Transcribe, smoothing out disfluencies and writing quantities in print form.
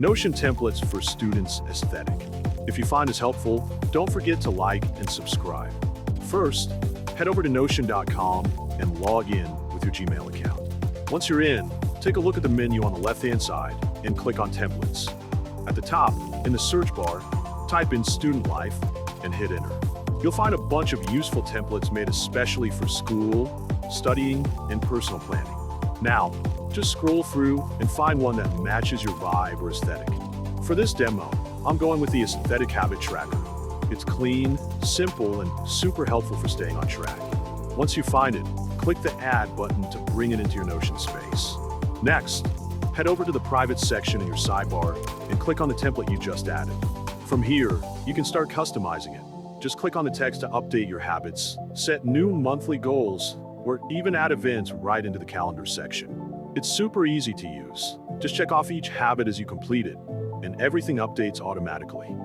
Notion templates for students aesthetic. If you find this helpful, don't forget to like and subscribe. First, head over to Notion.com and log in with your Gmail account. Once you're in, take a look at the menu on the left-hand side and click on Templates. At the top, in the search bar, type in Student Life and hit Enter. You'll find a bunch of useful templates made especially for school, studying, and personal planning. Now, just scroll through and find one that matches your vibe or aesthetic. For this demo, I'm going with the Aesthetic Habit Tracker. It's clean, simple, and super helpful for staying on track. Once you find it, click the Add button to bring it into your Notion space. Next, head over to the Private section in your sidebar and click on the template you just added. From here, you can start customizing it. Just click on the text to update your habits, set new monthly goals, or even add events right into the calendar section. It's super easy to use. Just check off each habit as you complete it, and everything updates automatically.